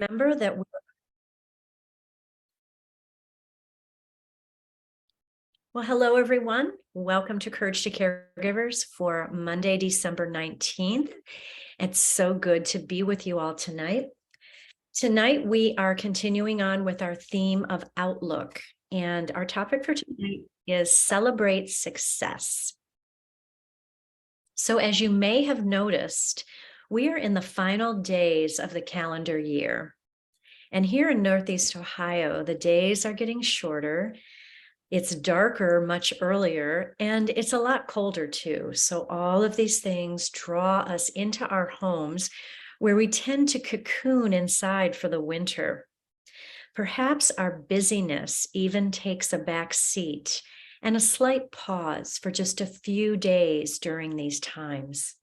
Remember that well, hello, everyone. Welcome to Courage to Caregivers for Monday, December 19th. It's so good to be with you all tonight. Tonight, we are continuing on with our theme of outlook, and our topic for tonight is celebrate success. So as you may have noticed, we are in the final days of the calendar year. And here in Northeast Ohio, the days are getting shorter. It's darker much earlier, and it's a lot colder too. So all of these things draw us into our homes where we tend to cocoon inside for the winter. Perhaps our busyness even takes a back seat and a slight pause for just a few days during these times.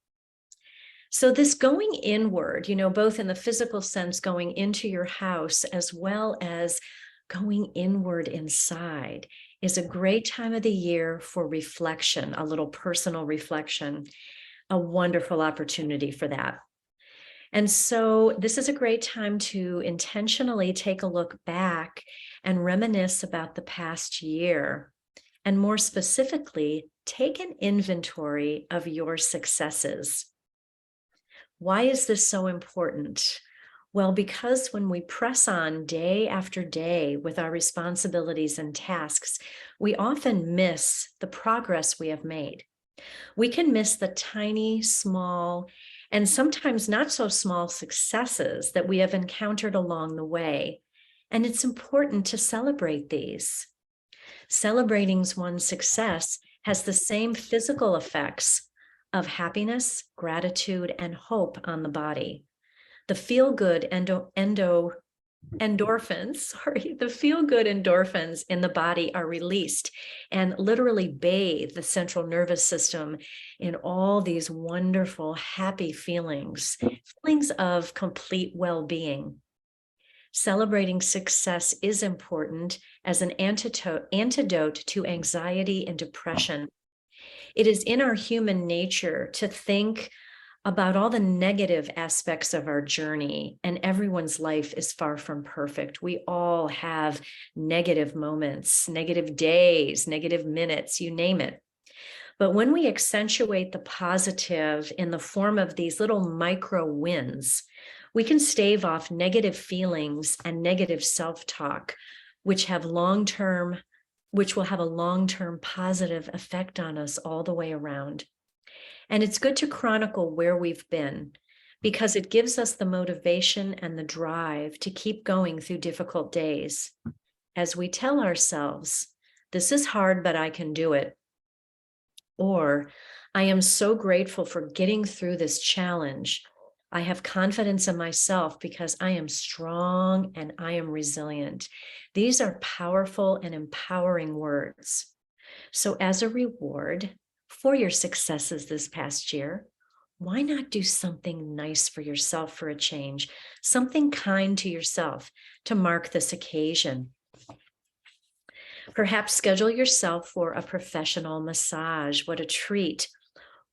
So this going inward, both in the physical sense, going into your house, as well as going inward inside, is a great time of the year for reflection, a little personal reflection, a wonderful opportunity for that. And so this is a great time to intentionally take a look back and reminisce about the past year. And more specifically, take an inventory of your successes. Why is this so important? Well, because when we press on day after day with our responsibilities and tasks, we often miss the progress we have made. We can miss the tiny, small, and sometimes not so small successes that we have encountered along the way. And it's important to celebrate these. Celebrating one's success has the same physical effects of happiness, gratitude, and hope on the body. The feel-good endorphins, the feel-good endorphins in the body are released and literally bathe the central nervous system in all these wonderful, happy feelings of complete well-being. Celebrating success is important as an antidote to anxiety and depression. It is in our human nature to think about all the negative aspects of our journey, and everyone's life is far from perfect. We all have negative moments, negative days, negative minutes, you name it. But when we accentuate the positive in the form of these little micro wins, we can stave off negative feelings and negative self-talk, which will have a long-term positive effect on us all the way around. And it's good to chronicle where we've been because it gives us the motivation and the drive to keep going through difficult days. As we tell ourselves, this is hard, but I can do it. Or, I am so grateful for getting through this challenge. I have confidence in myself because I am strong and I am resilient. These are powerful and empowering words. So as a reward for your successes this past year, why not do something nice for yourself for a change, something kind to yourself to mark this occasion? Perhaps schedule yourself for a professional massage. What a treat.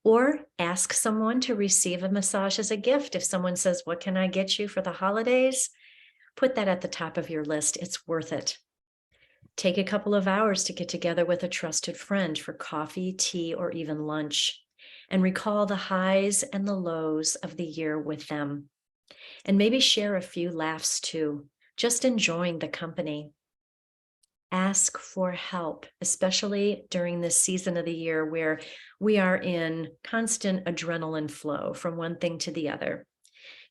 Or ask someone to receive a massage as a gift. If someone says, what can I get you for the holidays? Put that at the top of your list. It's worth it. Take a couple of hours to get together with a trusted friend for coffee, tea, or even lunch, and recall the highs and the lows of the year with them. And maybe share a few laughs too, just enjoying the company. Ask for help, especially during this season of the year where we are in constant adrenaline flow from one thing to the other.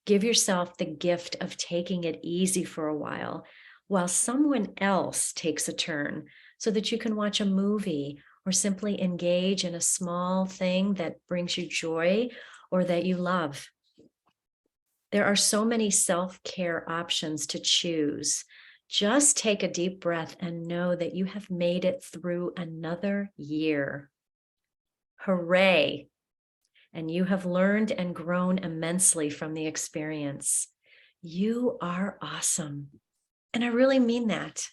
Give yourself the gift of taking it easy for a while someone else takes a turn so that you can watch a movie or simply engage in a small thing that brings you joy or that you love. There are so many self-care options to choose. Just take a deep breath and know that you have made it through another year. Hooray! And you have learned and grown immensely from the experience. You are awesome. And I really mean that.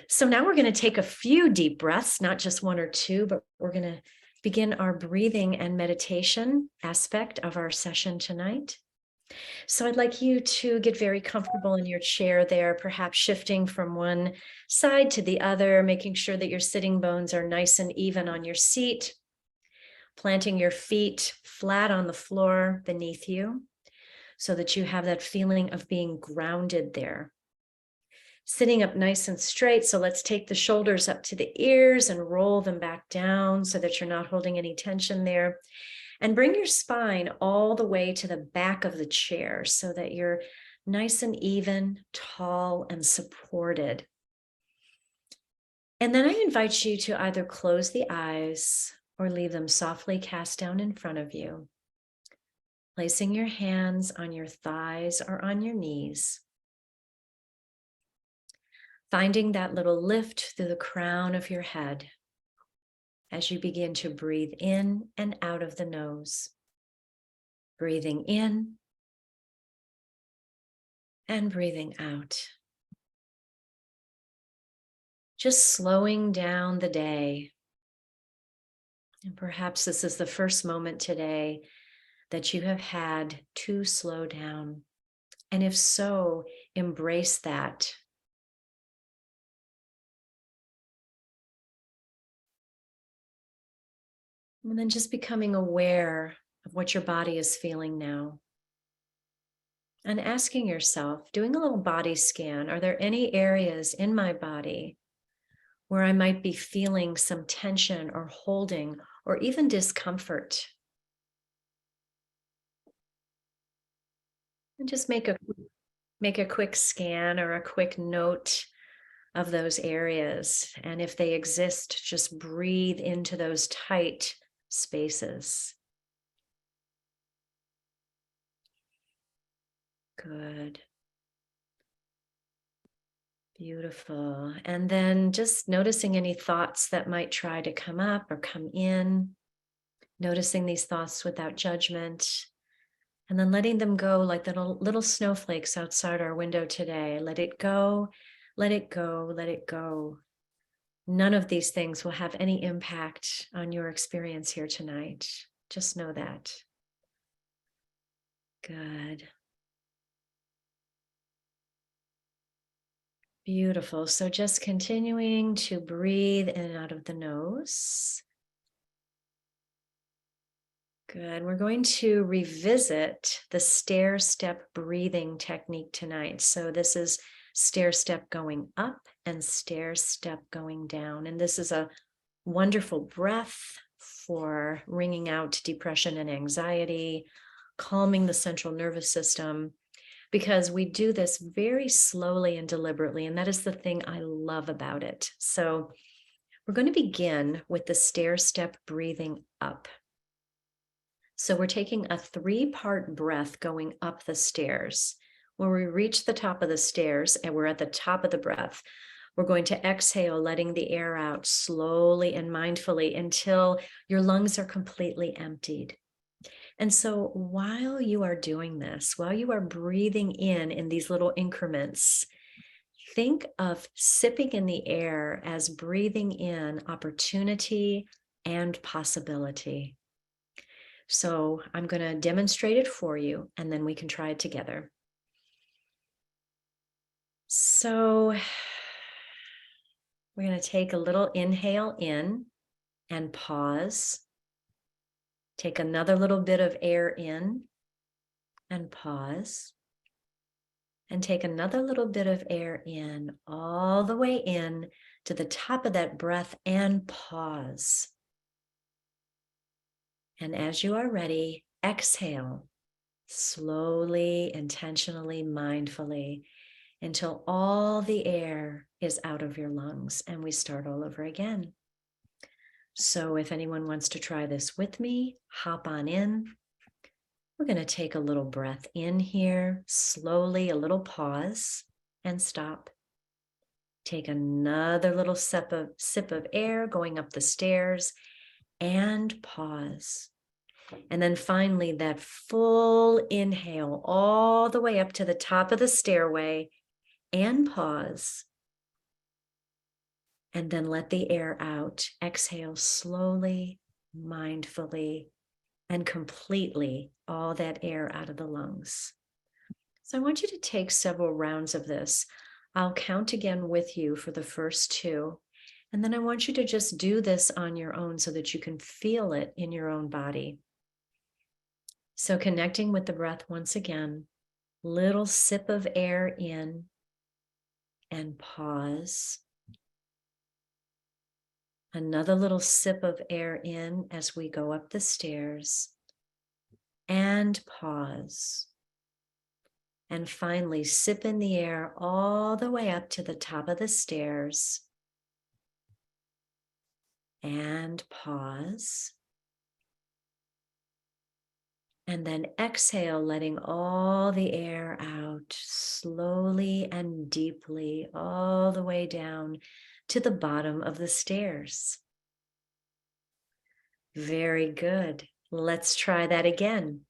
So now we're going to take a few deep breaths, not just one or two, but we're going to begin our breathing and meditation aspect of our session tonight. So I'd like you to get very comfortable in your chair there, perhaps shifting from one side to the other, making sure that your sitting bones are nice and even on your seat, planting your feet flat on the floor beneath you so that you have that feeling of being grounded there. Sitting up nice and straight. So let's take the shoulders up to the ears and roll them back down so that you're not holding any tension there. And bring your spine all the way to the back of the chair so that you're nice and even, tall, and supported. And then I invite you to either close the eyes or leave them softly cast down in front of you, placing your hands on your thighs or on your knees. Finding that little lift through the crown of your head as you begin to breathe in and out of the nose. Breathing in and breathing out. Just slowing down the day. And perhaps this is the first moment today that you have had to slow down. And if so, embrace that. And then just becoming aware of what your body is feeling now. And asking yourself, doing a little body scan, are there any areas in my body where I might be feeling some tension or holding or even discomfort? And just make a quick scan or a quick note of those areas. And if they exist, just breathe into those tight spaces. Good. Beautiful. And then just noticing any thoughts that might try to come up or come in, noticing these thoughts without judgment, and then letting them go like little snowflakes outside our window today. Let it go, let it go, let it go. None of these things will have any impact on your experience here tonight. Just know that. Good. Beautiful. So just continuing to breathe in and out of the nose. Good. We're going to revisit the stair-step breathing technique tonight. So this is stair-step going up and stair-step going down. And this is a wonderful breath for wringing out depression and anxiety, calming the central nervous system, because we do this very slowly and deliberately. And that is the thing I love about it. So we're going to begin with the stair-step breathing up. So we're taking a 3-part breath going up the stairs. When we reach the top of the stairs and we're at the top of the breath, we're going to exhale, letting the air out slowly and mindfully until your lungs are completely emptied. And so while you are doing this, while you are breathing in these little increments, think of sipping in the air as breathing in opportunity and possibility. So I'm going to demonstrate it for you, and then we can try it together. So we're going to take a little inhale in and pause. Take another little bit of air in and pause. And take another little bit of air in, all the way in to the top of that breath, and pause. And as you are ready, exhale slowly, intentionally, mindfully, until all the air is out of your lungs, and we start all over again. So if anyone wants to try this with me, hop on in. We're going to take a little breath in here, slowly, a little pause, and stop. Take another little sip of air going up the stairs, and pause. And then finally, that full inhale all the way up to the top of the stairway, and pause. And then let the air out. Exhale slowly, mindfully, and completely all that air out of the lungs. So I want you to take several rounds of this. I'll count again with you for the first two. And then I want you to just do this on your own so that you can feel it in your own body. So connecting with the breath once again, little sip of air in and pause. Another little sip of air in as we go up the stairs and pause. And finally, sip in the air all the way up to the top of the stairs and pause. And then exhale, letting all the air out slowly and deeply all the way down to the bottom of the stairs. Very good. Let's try that again.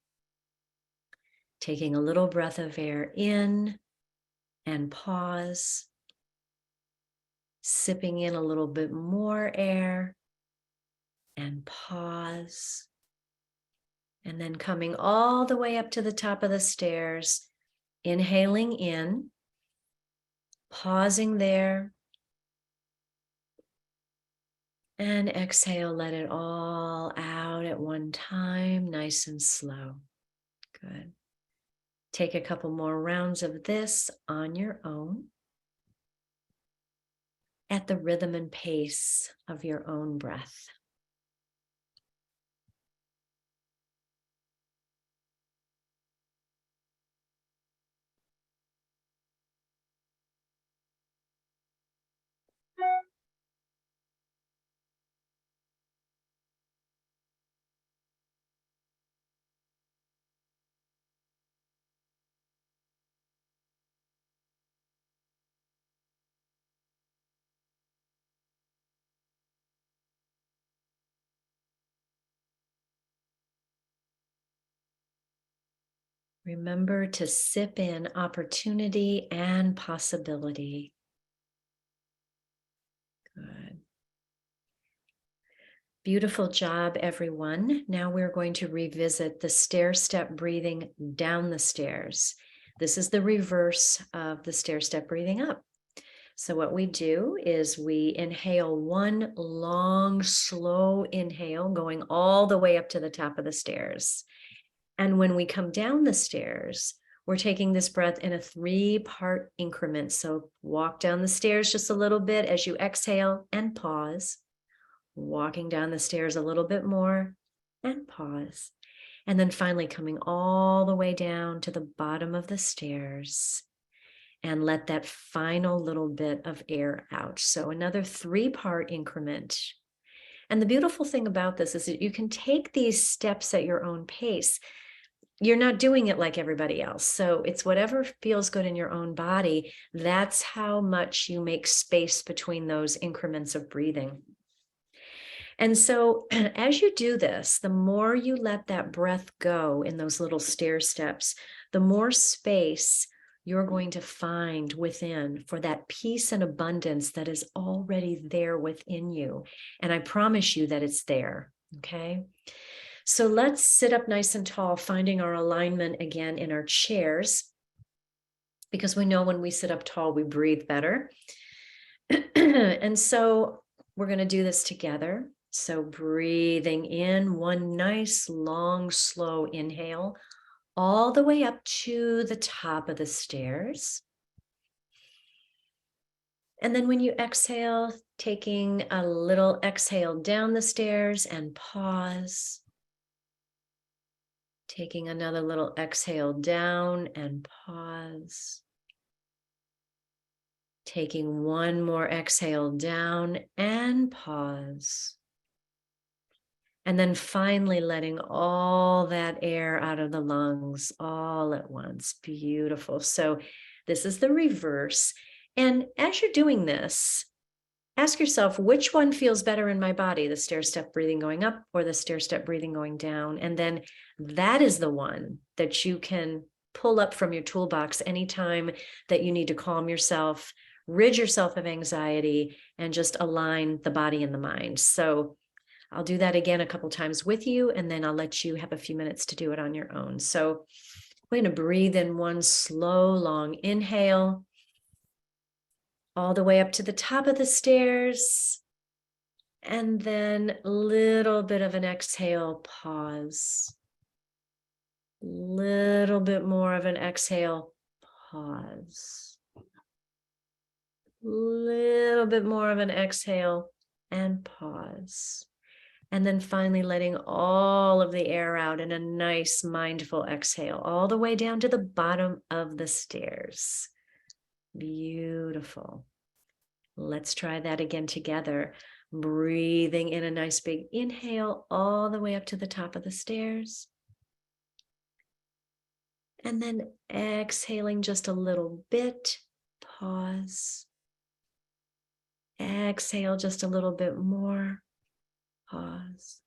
Taking a little breath of air in and pause. Sipping in a little bit more air and pause. And then coming all the way up to the top of the stairs, inhaling in, pausing there, and exhale, let it all out at one time, nice and slow. Good. Take a couple more rounds of this on your own at the rhythm and pace of your own breath. Remember to sip in opportunity and possibility. Good. Beautiful job, everyone. Now we're going to revisit the stair-step breathing down the stairs. This is the reverse of the stair-step breathing up. So what we do is we inhale one long, slow inhale, going all the way up to the top of the stairs. And when we come down the stairs, we're taking this breath in a 3-part increment. So walk down the stairs just a little bit as you exhale and pause. Walking down the stairs a little bit more and pause. And then finally coming all the way down to the bottom of the stairs and let that final little bit of air out. So another 3-part increment. And the beautiful thing about this is that you can take these steps at your own pace. You're not doing it like everybody else. So it's whatever feels good in your own body. That's how much you make space between those increments of breathing. And so as you do this, the more you let that breath go in those little stair steps, the more space you're going to find within for that peace and abundance that is already there within you. And I promise you that it's there, okay? So let's sit up nice and tall, finding our alignment again in our chairs, because we know when we sit up tall, we breathe better. And so we're going to do this together. So breathing in, one nice, long, slow inhale, all the way up to the top of the stairs. And then when you exhale, taking a little exhale down the stairs and pause. Taking another little exhale down and pause. Taking one more exhale down and pause. And then finally letting all that air out of the lungs all at once. Beautiful. So this is the reverse. And as you're doing this, ask yourself, which one feels better in my body, the stair-step breathing going up or the stair-step breathing going down? And then that is the one that you can pull up from your toolbox anytime that you need to calm yourself, rid yourself of anxiety, and just align the body and the mind. So I'll do that again a couple times with you, and then I'll let you have a few minutes to do it on your own. So We're going to breathe in one slow, long inhale, all the way up to the top of the stairs. And then a little bit of an exhale, pause. Little bit more of an exhale, pause. Little bit more of an exhale and pause. And then finally letting all of the air out in a nice mindful exhale, all the way down to the bottom of the stairs. Beautiful. Let's try that again together. Breathing in a nice big inhale all the way up to the top of the stairs. And then exhaling just a little bit, pause. Exhale just a little bit more, pause.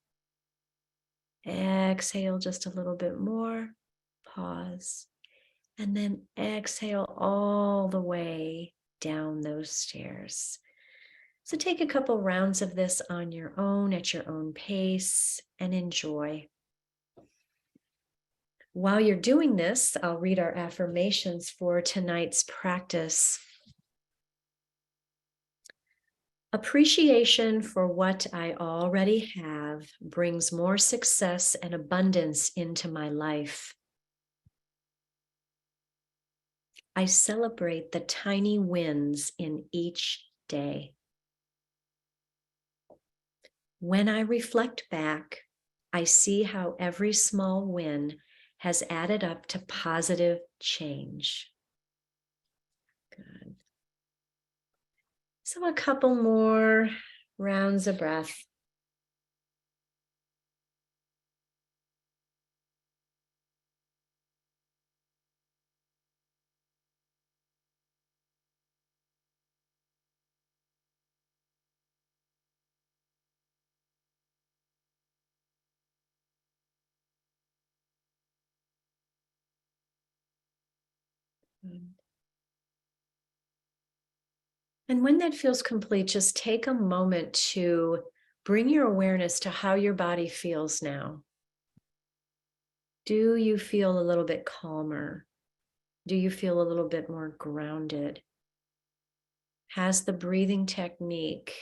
Exhale just a little bit more, pause. And then exhale all the way down those stairs. So take a couple rounds of this on your own at your own pace and enjoy. While you're doing this, I'll read our affirmations for tonight's practice. Appreciation for what I already have brings more success and abundance into my life. I celebrate the tiny wins in each day. When I reflect back, I see how every small win has added up to positive change. Good. So a couple more rounds of breath. And when that feels complete, just take a moment to bring your awareness to how your body feels now. Do you feel a little bit calmer? Do you feel a little bit more grounded? Has the breathing technique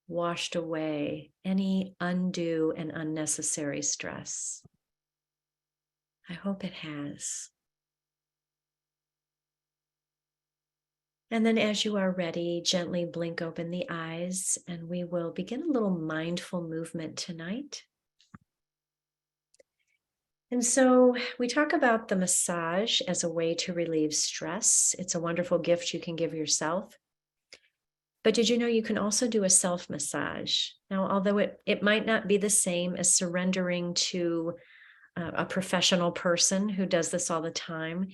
washed away any undue and unnecessary stress? I hope it has. And then as you are ready, gently blink open the eyes, and we will begin a little mindful movement tonight. And so we talk about the massage as a way to relieve stress. It's a wonderful gift you can give yourself. But did you know you can also do a self-massage? Now, although it might not be the same as surrendering to a professional person who does this all the time,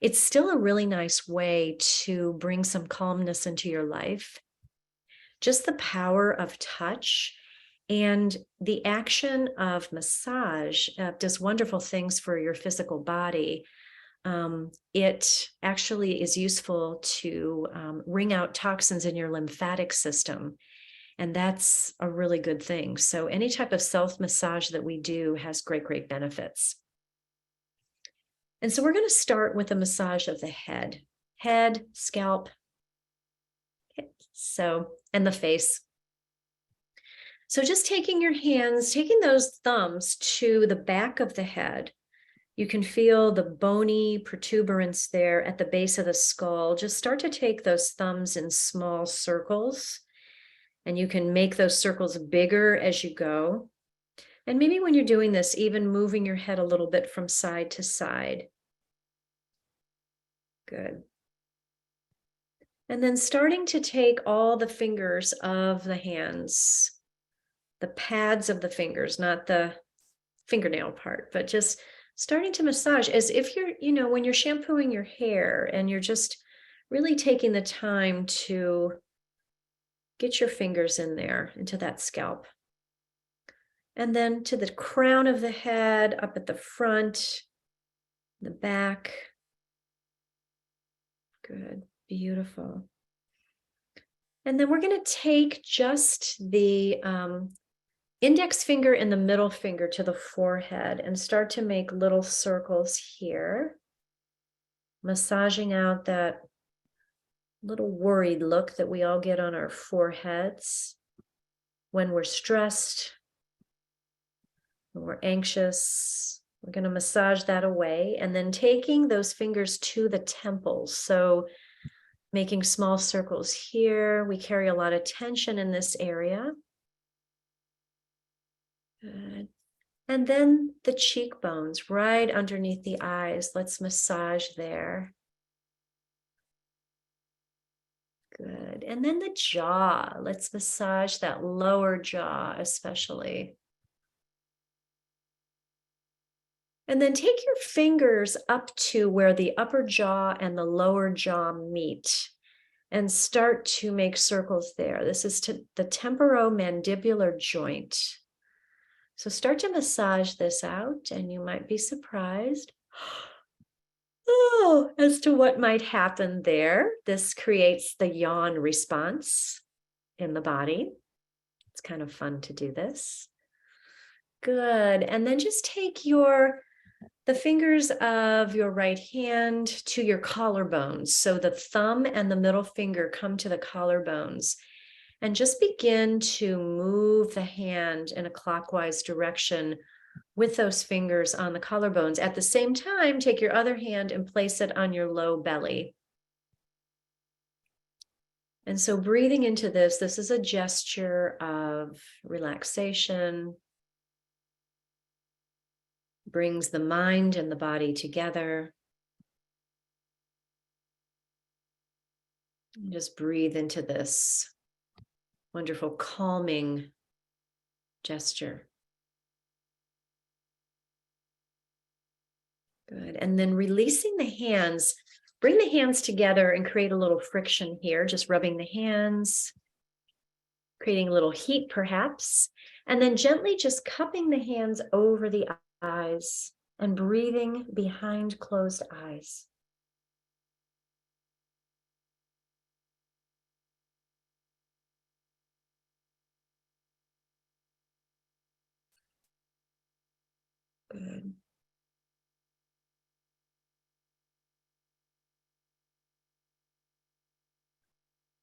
it's still a really nice way to bring some calmness into your life. Just the power of touch and the action of massage does wonderful things for your physical body. It actually is useful to wring out toxins in your lymphatic system. And that's a really good thing. So any type of self-massage that we do has great, great benefits. And so we're going to start with a massage of the head, scalp, and the face. So just taking your hands, taking those thumbs to the back of the head, you can feel the bony protuberance there at the base of the skull. Just start to take those thumbs in small circles, and you can make those circles bigger as you go. And maybe when you're doing this, even moving your head a little bit from side to side. Good. And then starting to take all the fingers of the hands, the pads of the fingers, not the fingernail part, but just starting to massage as if you're, when you're shampooing your hair and you're just really taking the time to get your fingers in there into that scalp. And then to the crown of the head, up at the front, the back. Good, beautiful. And then we're going to take just the index finger and the middle finger to the forehead and start to make little circles here, massaging out that little worried look that we all get on our foreheads when we're stressed, when we're anxious. We're going to massage that away, and then taking those fingers to the temples. So making small circles here. We carry a lot of tension in this area. Good. And then the cheekbones right underneath the eyes. Let's massage there. Good. And then the jaw. Let's massage that lower jaw especially. And then take your fingers up to where the upper jaw and the lower jaw meet and start to make circles there. This is the temporomandibular joint. So start to massage this out, and you might be surprised as to what might happen there. This creates the yawn response in the body. It's kind of fun to do this. Good. And then just take the fingers of your right hand to your collarbones. So the thumb and the middle finger come to the collarbones. And just begin to move the hand in a clockwise direction with those fingers on the collarbones. At the same time, take your other hand and place it on your low belly. And so breathing into this is a gesture of relaxation, brings the mind and the body together. And just breathe into this wonderful calming gesture. Good. And then releasing the hands, bring the hands together and create a little friction here, just rubbing the hands, creating a little heat perhaps, and then gently just cupping the hands over the eyes and breathing behind closed eyes. Good.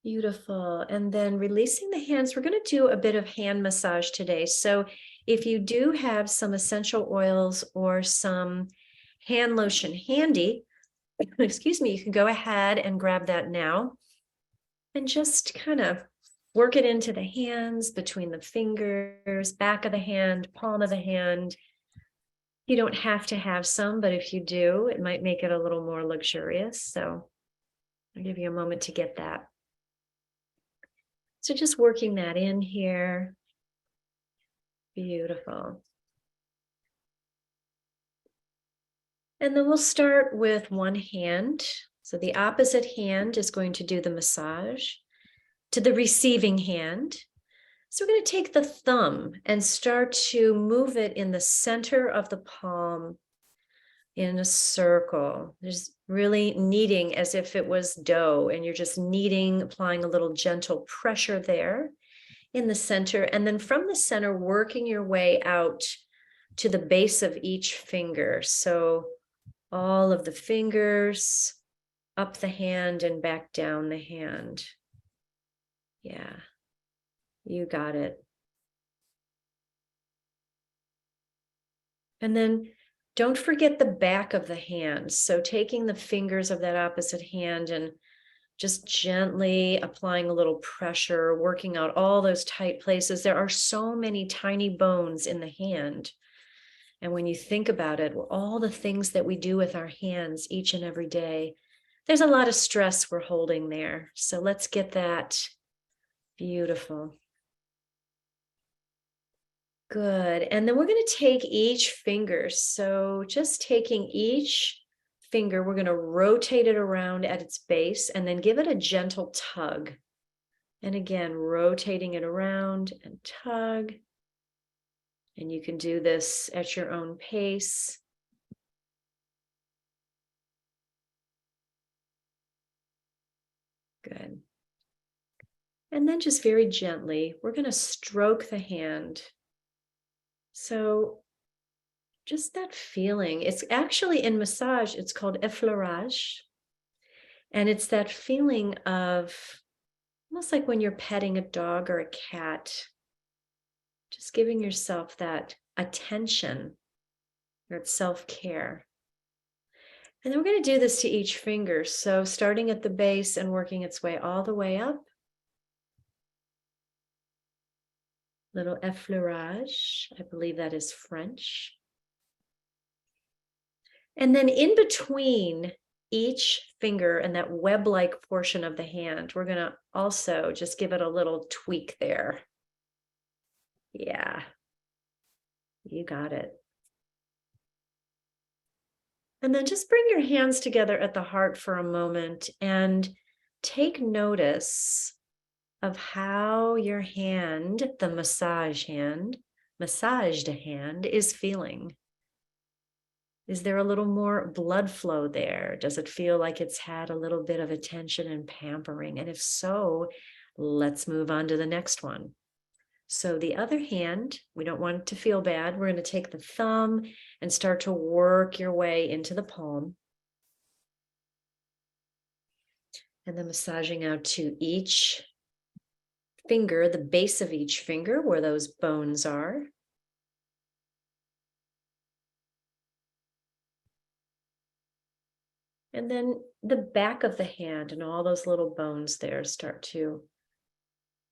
Beautiful. And then releasing the hands, we're going to do a bit of hand massage today. So if you do have some essential oils or some hand lotion handy, excuse me, you can go ahead and grab that now and just kind of work it into the hands, between the fingers, back of the hand, palm of the hand. You don't have to have some, but if you do, it might make it a little more luxurious. So I'll give you a moment to get that. So just working that in here. Beautiful. And then we'll start with one hand. So the opposite hand is going to do the massage to the receiving hand. So we're going to take the thumb and start to move it in the center of the palm in a circle. Just really kneading as if it was dough, and you're just kneading, applying a little gentle pressure there in the center. And then from the center, working your way out to the base of each finger. So all of the fingers up the hand and back down the hand. Yeah, you got it. And then don't forget the back of the hand. So taking the fingers of that opposite hand and just gently applying a little pressure, working out all those tight places. There are so many tiny bones in the hand. And when you think about it, all the things that we do with our hands each and every day, there's a lot of stress we're holding there. So let's get that. Beautiful. Good. And then we're going to take each finger. So just taking each finger, we're going to rotate it around at its base and then give it a gentle tug. And again, rotating it around and tug. And you can do this at your own pace. Good. And then just very gently, we're going to stroke the hand So just that feeling, it's actually in massage, it's called effleurage. And it's that feeling of almost like when you're petting a dog or a cat, just giving yourself that attention, that self-care. And then we're going to do this to each finger. So starting at the base and working its way all the way up. Little effleurage. I believe that is French. And then in between each finger and that web-like portion of the hand, we're going to also just give it a little tweak there. Yeah, you got it. And then just bring your hands together at the heart for a moment and take notice of how your hand, the massaged hand, is feeling. Is there a little more blood flow there? Does it feel like it's had a little bit of attention and pampering? And if so, let's move on to the next one. So the other hand, we don't want it to feel bad. We're going to take the thumb and start to work your way into the palm. And then massaging out to each finger, the base of each finger where those bones are. And then the back of the hand and all those little bones there start to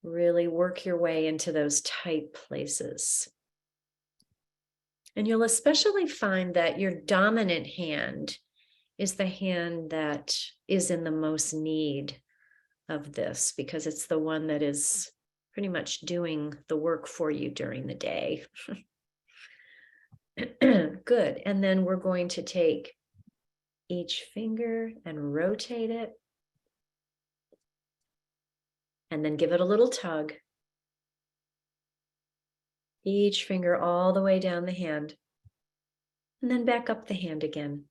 really work your way into those tight places. And you'll especially find that your dominant hand is the hand that is in the most need of this, because it's the one that is pretty much doing the work for you during the day. Good. And then we're going to take each finger and rotate it. And then give it a little tug. Each finger all the way down the hand. And then back up the hand again.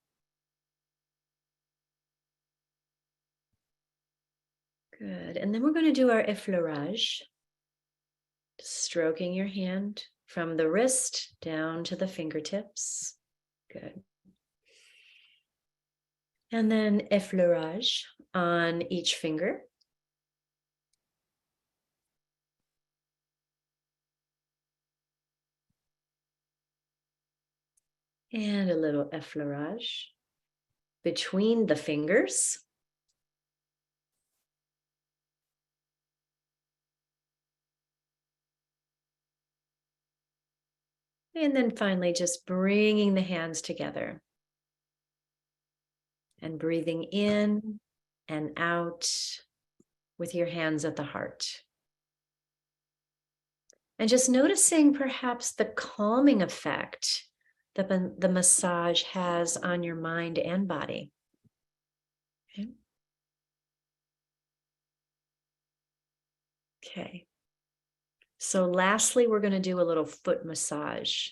Good. And then we're going to do our effleurage. Stroking your hand from the wrist down to the fingertips. Good. And then effleurage on each finger. And a little effleurage between the fingers. And then finally, just bringing the hands together and breathing in and out with your hands at the heart. And just noticing perhaps the calming effect that the massage has on your mind and body. Okay. Okay. So lastly, we're going to do a little foot massage.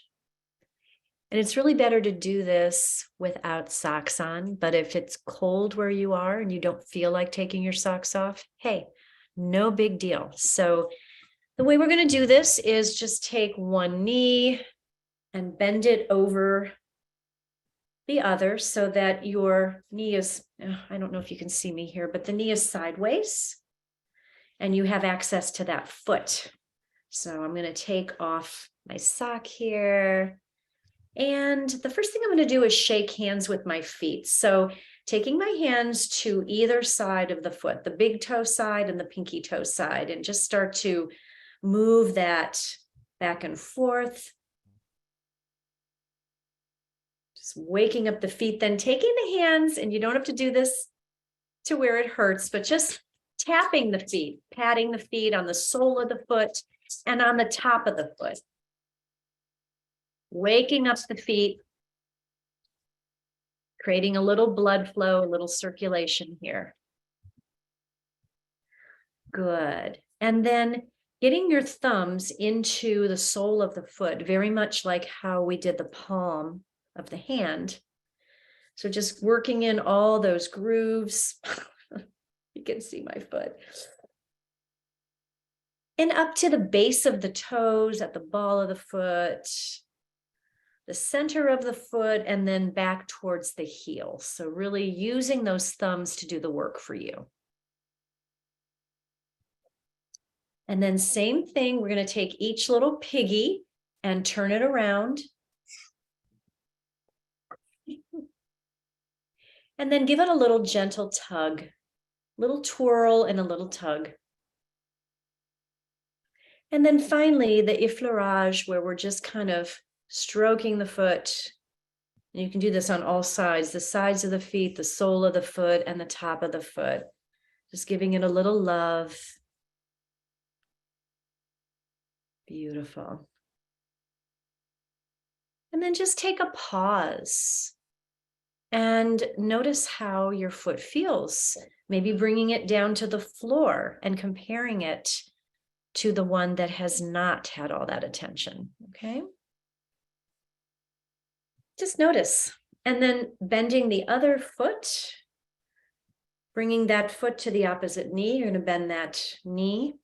And it's really better to do this without socks on, but if it's cold where you are and you don't feel like taking your socks off, hey, no big deal. So the way we're going to do this is just take one knee and bend it over the other so that your knee is, I don't know if you can see me here, but the knee is sideways and you have access to that foot. So I'm going to take off my sock here. And the first thing I'm going to do is shake hands with my feet. So taking my hands to either side of the foot, the big toe side and the pinky toe side, and just start to move that back and forth. Just waking up the feet, then taking the hands, and you don't have to do this to where it hurts, but just tapping the feet, patting the feet on the sole of the foot and on the top of the foot. Waking up the feet, creating a little blood flow, a little circulation here. Good. And then getting your thumbs into the sole of the foot, very much like how we did the palm of the hand. So just working in all those grooves. You can see my foot. And up to the base of the toes, at the ball of the foot, the center of the foot, and then back towards the heel. So really using those thumbs to do the work for you. And then same thing, we're going to take each little piggy and turn it around. And then give it a little gentle tug, little twirl and a little tug. And then finally, the effleurage, where we're just kind of stroking the foot. And you can do this on all sides, the sides of the feet, the sole of the foot, and the top of the foot. Just giving it a little love. Beautiful. And then just take a pause and notice how your foot feels. Maybe bringing it down to the floor and comparing it to the one that has not had all that attention, okay? Just notice. And then bending the other foot, bringing that foot to the opposite knee. You're going to bend that knee.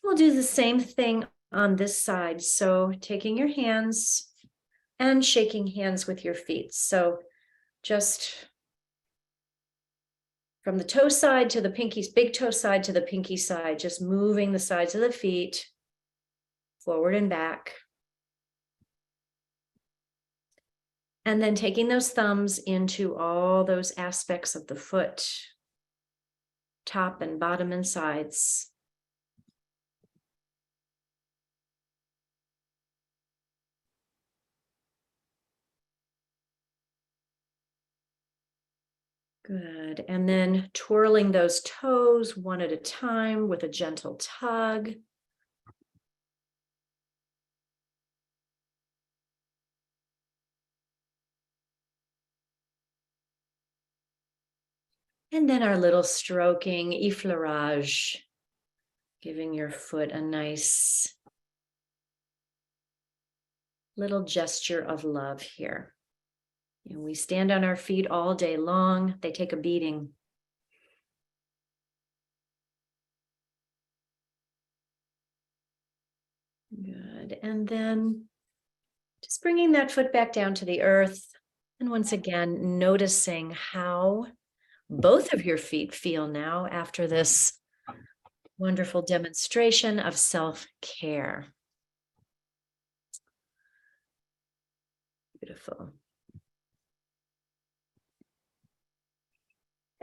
We'll do the same thing on this side. So taking your hands and shaking hands with your feet. So just from the toe side to the pinky, big toe side to the pinky side, just moving the sides of the feet forward and back. And then taking those thumbs into all those aspects of the foot, top and bottom and sides. Good. And then twirling those toes one at a time with a gentle tug. And then our little stroking effleurage, giving your foot a nice little gesture of love here. And we stand on our feet all day long. They take a beating. Good. And then just bringing that foot back down to the earth. And once again, noticing how both of your feet feel now after this wonderful demonstration of self-care. Beautiful.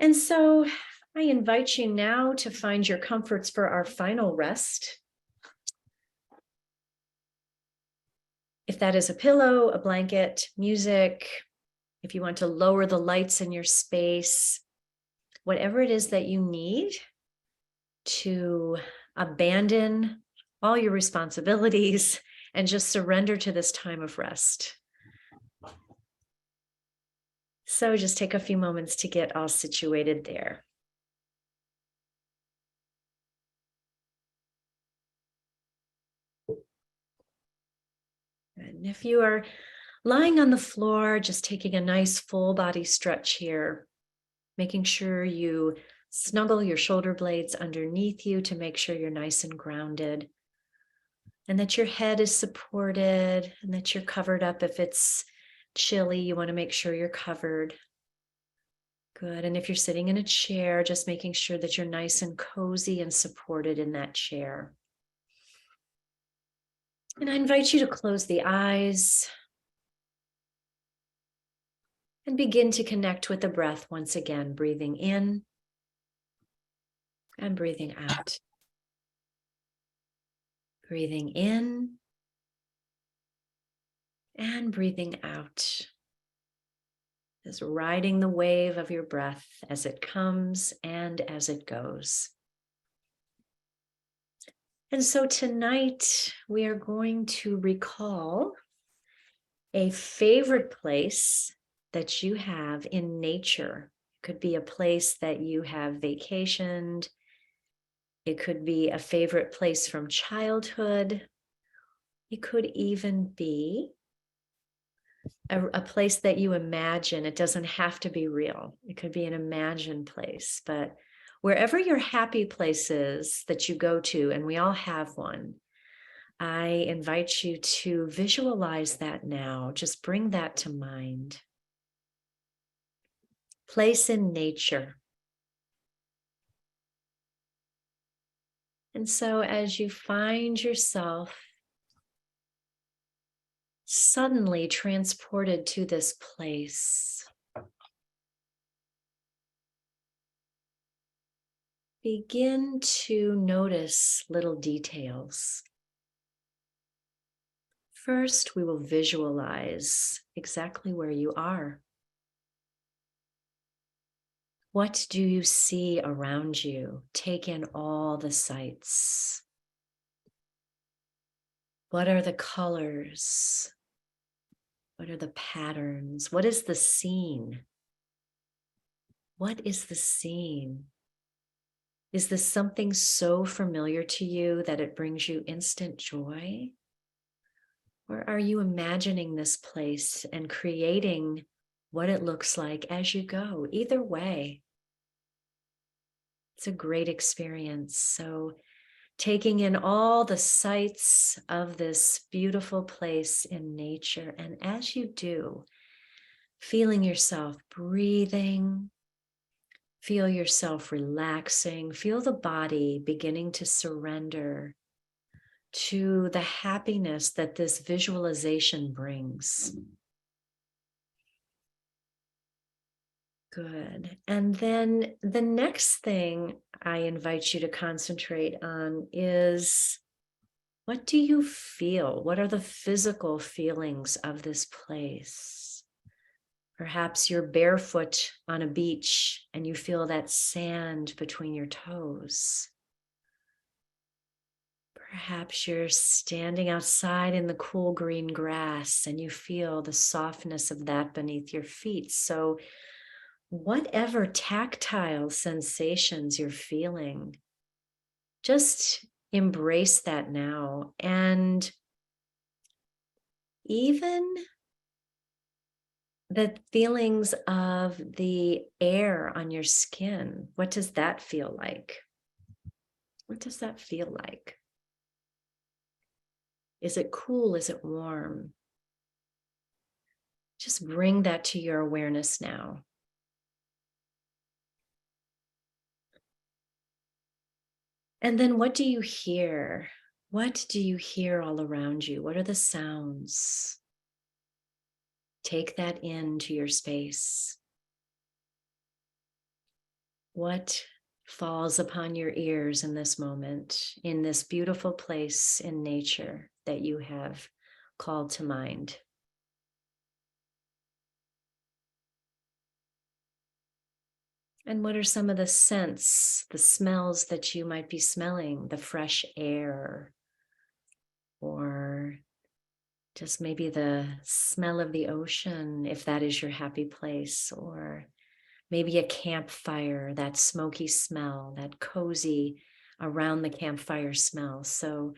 And so I invite you now to find your comforts for our final rest. If that is a pillow, a blanket, music, if you want to lower the lights in your space, whatever it is that you need to abandon all your responsibilities and just surrender to this time of rest. So just take a few moments to get all situated there. And if you are lying on the floor, just taking a nice full body stretch here, making sure you snuggle your shoulder blades underneath you to make sure you're nice and grounded, and that your head is supported and that you're covered up. If it's chilly, you want to make sure you're covered. Good. And if you're sitting in a chair, just making sure that you're nice and cozy and supported in that chair. And I invite you to close the eyes and begin to connect with the breath once again, breathing in and breathing out. Breathing in and breathing out. Just riding the wave of your breath as it comes and as it goes. And so tonight we are going to recall a favorite place that you have in nature. It could be a place that you have vacationed. It could be a favorite place from childhood. It could even be a place that you imagine. It doesn't have to be real. It could be an imagined place, but wherever your happy place is that you go to, and we all have one, I invite you to visualize that now. Just bring that to mind. Place in nature. And so as you find yourself suddenly transported to this place, begin to notice little details. First, we will visualize exactly where you are. What do you see around you? Take in all the sights. What are the colors? What are the patterns? What is the scene? What is the scene? Is this something so familiar to you that it brings you instant joy? Or are you imagining this place and creating what it looks like as you go? Either way, it's a great experience. So, taking in all the sights of this beautiful place in nature. And as you do, feeling yourself breathing, feel yourself relaxing, feel the body beginning to surrender to the happiness that this visualization brings. Good. And then the next thing I invite you to concentrate on is, what do you feel? What are the physical feelings of this place? Perhaps you're barefoot on a beach and you feel that sand between your toes. Perhaps you're standing outside in the cool green grass and you feel the softness of that beneath your feet. So, whatever tactile sensations you're feeling, just embrace that now. And even the feelings of the air on your skin, what does that feel like? What does that feel like? Is it cool? Is it warm? Just bring that to your awareness now. And then what do you hear? What do you hear all around you? What are the sounds? Take that into your space. What falls upon your ears in this moment, in this beautiful place in nature that you have called to mind? And what are some of the scents, the smells that you might be smelling? The fresh air, or just maybe the smell of the ocean, if that is your happy place, or maybe a campfire, that smoky smell, that cozy around the campfire smell. So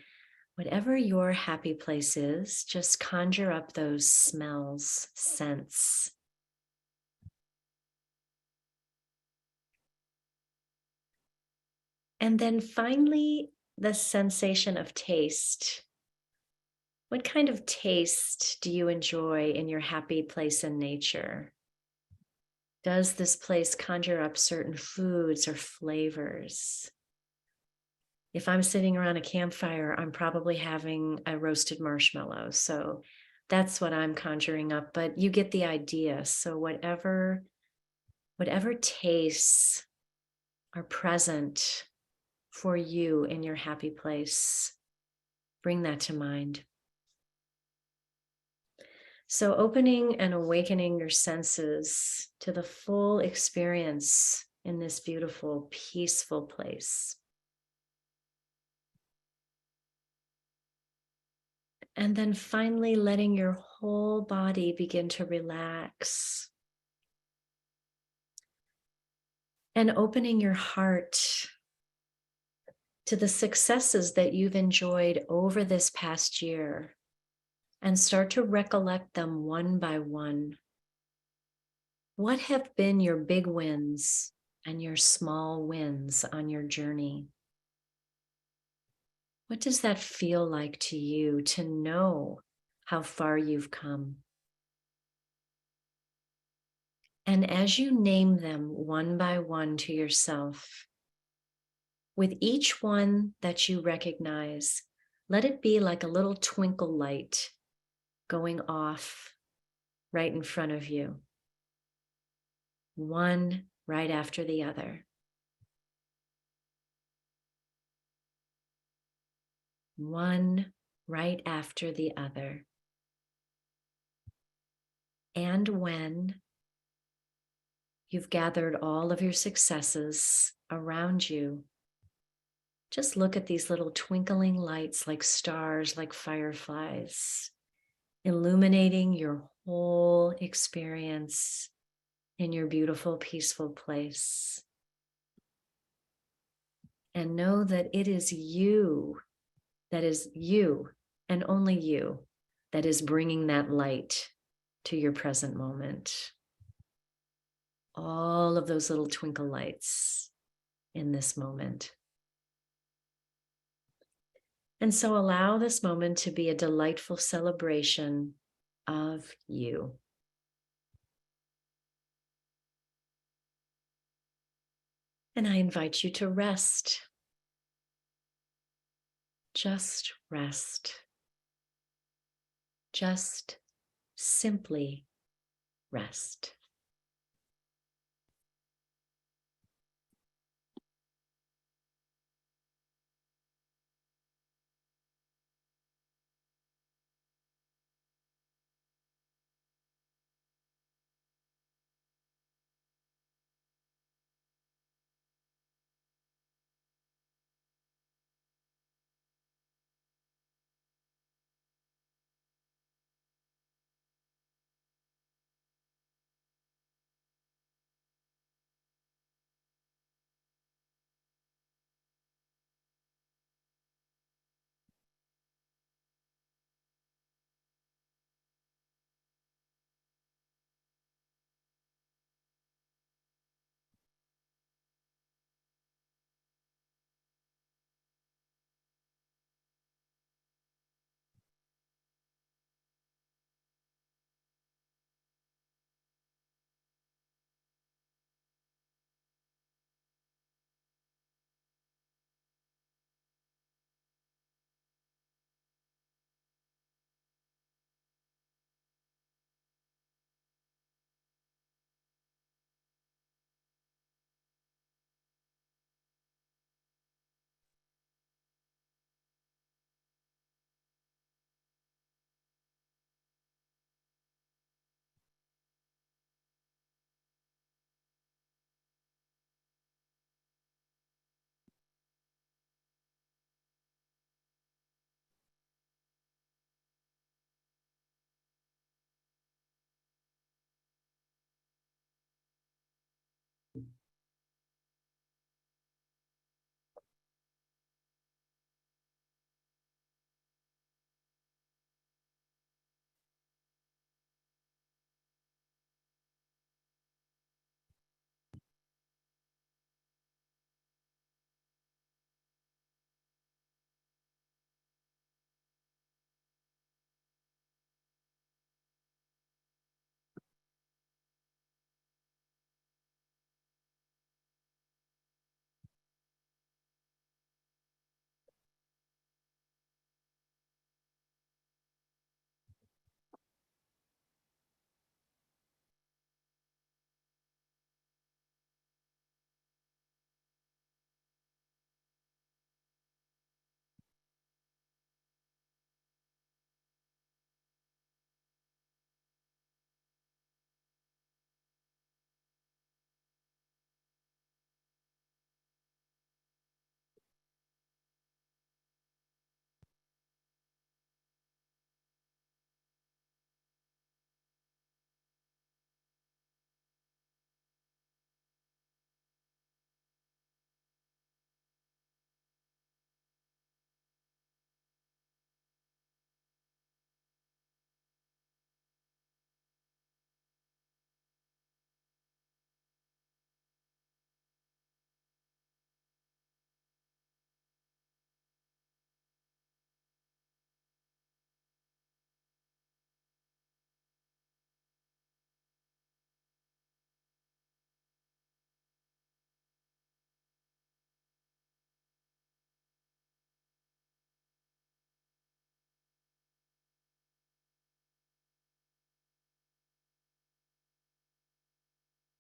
whatever your happy place is, just conjure up those smells, scents. And then finally, the sensation of taste. What kind of taste do you enjoy in your happy place in nature? Does this place conjure up certain foods or flavors? If I'm sitting around a campfire, I'm probably having a roasted marshmallow. So that's what I'm conjuring up, but you get the idea. So whatever tastes are present for you in your happy place, bring that to mind. So opening and awakening your senses to the full experience in this beautiful, peaceful place. And then finally letting your whole body begin to relax. And opening your heart to the successes that you've enjoyed over this past year, and start to recollect them one by one. What have been your big wins and your small wins on your journey? What does that feel like to you to know how far you've come? And as you name them one by one to yourself, with each one that you recognize, let it be like a little twinkle light going off right in front of you, one right after the other. One right after the other. And when you've gathered all of your successes around you, just look at these little twinkling lights like stars, like fireflies, illuminating your whole experience in your beautiful, peaceful place. And know that it is you, that is you and only you, that is bringing that light to your present moment. All of those little twinkle lights in this moment. And so allow this moment to be a delightful celebration of you. And I invite you to rest. Just rest. Just simply rest.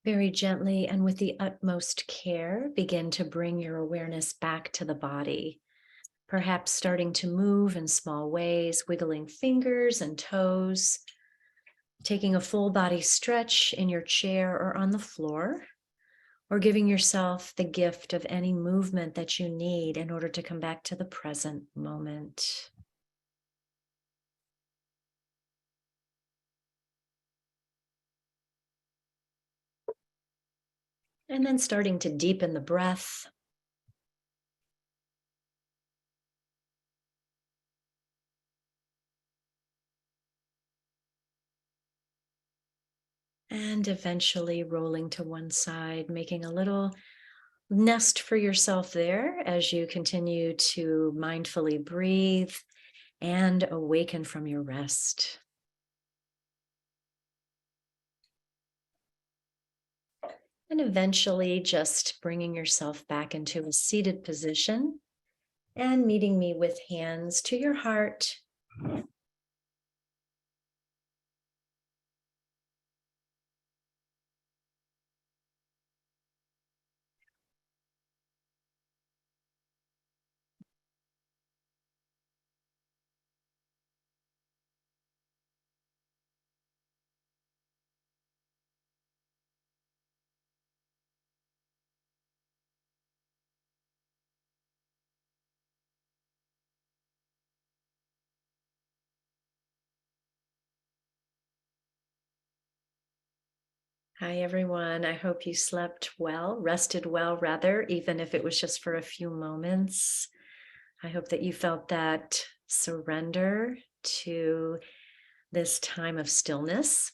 Very gently and with the utmost care, begin to bring your awareness back to the body, perhaps starting to move in small ways, wiggling fingers and toes, taking a full body stretch in your chair or on the floor, or giving yourself the gift of any movement that you need in order to come back to the present moment. And then starting to deepen the breath. And eventually rolling to one side, making a little nest for yourself there as you continue to mindfully breathe and awaken from your rest. And eventually just bringing yourself back into a seated position and meeting me with hands to your heart. Hi, everyone. I hope you slept well, rested well, rather, even if it was just for a few moments. I hope that you felt that surrender to this time of stillness.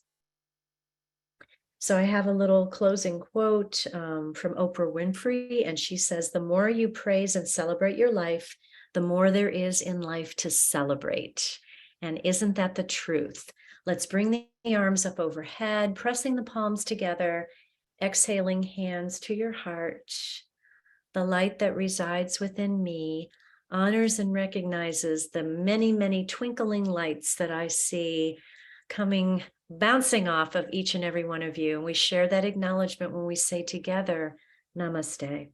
So I have a little closing quote from Oprah Winfrey, and she says, "The more you praise and celebrate your life, the more there is in life to celebrate." And isn't that the truth? Let's bring the arms up overhead, pressing the palms together, exhaling hands to your heart. The light that resides within me honors and recognizes the many, many twinkling lights that I see coming, bouncing off of each and every one of you. And we share that acknowledgement when we say together, Namaste.